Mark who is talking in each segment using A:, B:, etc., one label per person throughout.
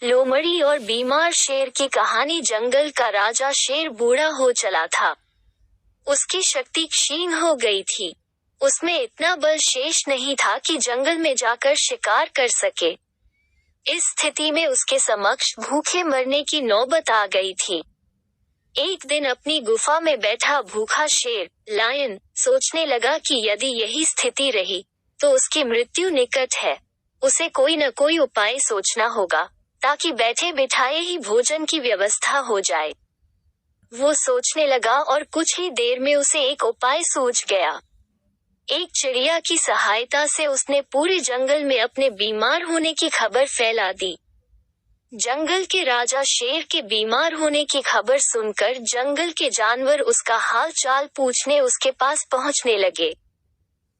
A: लोमड़ी और बीमार शेर की कहानी। जंगल का राजा शेर बूढ़ा हो चला था। उसकी शक्ति क्षीण हो गई थी। उसमें इतना बल शेष नहीं था कि जंगल में जाकर शिकार कर सके। इस स्थिति में उसके समक्ष भूखे मरने की नौबत आ गई थी। एक दिन अपनी गुफा में बैठा भूखा शेर, लायन, सोचने लगा कि यदि यही स्थिति रही, तो उसकी मृत्यु निकट है। उसे कोई न कोई उपाय सोचना होगा, ताकि बैठे बिठाए ही भोजन की व्यवस्था हो जाए। वो सोचने लगा और कुछ ही देर में उसे एक उपाय सूझ गया। एक चिड़िया की सहायता से उसने पूरे जंगल में अपने बीमार होने की खबर फैला दी। जंगल के राजा शेर के बीमार होने की खबर सुनकर जंगल के जानवर उसका हाल चाल पूछने उसके पास पहुंचने लगे।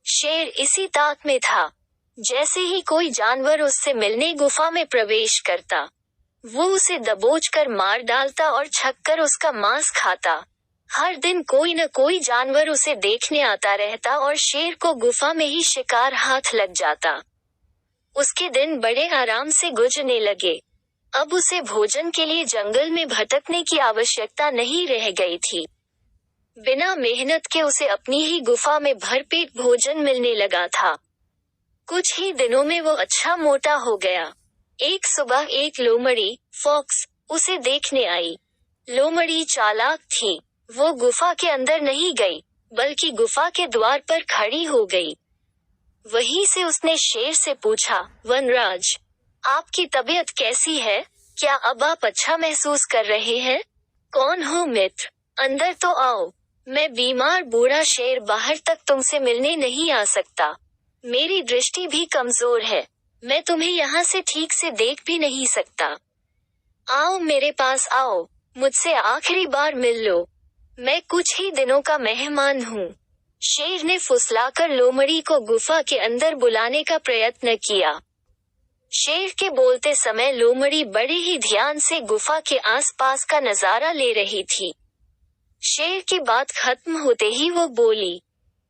A: शेर इसी ताक में था। जैसे ही कोई जानवर उससे मिलने गुफा में प्रवेश करता, वो उसे दबोचकर मार डालता और छककर उसका मांस खाता। हर दिन कोई न कोई जानवर उसे देखने आता रहता और शेर को गुफा में ही शिकार हाथ लग जाता। उसके दिन बड़े आराम से गुजरने लगे। अब उसे भोजन के लिए जंगल में भटकने की आवश्यकता नहीं रह गई थी। बिना मेहनत के उसे अपनी ही गुफा में भरपेट भोजन मिलने लगा था। कुछ ही दिनों में वो अच्छा मोटा हो गया। एक सुबह एक लोमड़ी, फॉक्स, उसे देखने आई। लोमड़ी चालाक थी। वो गुफा के अंदर नहीं गई, बल्कि गुफा के द्वार पर खड़ी हो गई। वहीं से उसने शेर से पूछा, वनराज, आपकी तबीयत कैसी है? क्या अब आप अच्छा महसूस कर रहे हैं? कौन हो मित्र? अंदर तो आओ। मैं बीमार बूढ़ा शेर बाहर तक तुमसे मिलने नहीं आ सकता। मेरी दृष्टि भी कमजोर है। मैं तुम्हें यहाँ से ठीक से देख भी नहीं सकता। आओ मेरे पास आओ, मुझसे आखिरी बार मिल लो। मैं कुछ ही दिनों का मेहमान हूँ। शेर ने फुसलाकर लोमड़ी को गुफा के अंदर बुलाने का प्रयत्न किया। शेर के बोलते समय लोमड़ी बड़े ही ध्यान से गुफा के आसपास का नजारा ले रही थी। शेर की बात खत्म होते ही वो बोली,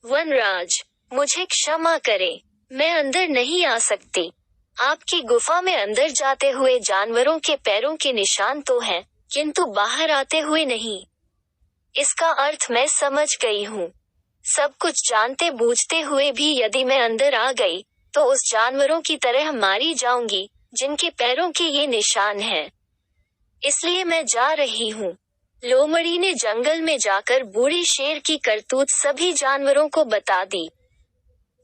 A: वनराज, मुझे क्षमा करें, मैं अंदर नहीं आ सकती। आपकी गुफा में अंदर जाते हुए जानवरों के पैरों के निशान तो हैं, किंतु बाहर आते हुए नहीं। इसका अर्थ मैं समझ गई हूँ। सब कुछ जानते बूझते हुए भी यदि मैं अंदर आ गई, तो उस जानवरों की तरह मारी जाऊंगी, जिनके पैरों के ये निशान हैं। इसलिए मैं जा रही हूँ। लोमड़ी ने जंगल में जाकर बूढ़े शेर की करतूत सभी जानवरों को बता दी।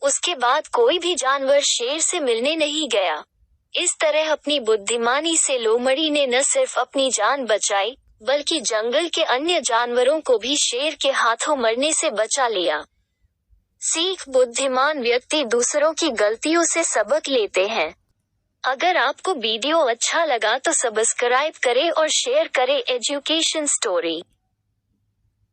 A: उसके बाद कोई भी जानवर शेर से मिलने नहीं गया। इस तरह अपनी बुद्धिमानी से लोमड़ी ने न सिर्फ अपनी जान बचाई, बल्कि जंगल के अन्य जानवरों को भी शेर के हाथों मरने से बचा लिया। सीख: बुद्धिमान व्यक्ति दूसरों की गलतियों से सबक लेते हैं। अगर आपको वीडियो अच्छा लगा तो सब्सक्राइब करें और शेयर करें एजुकेशन स्टोरी।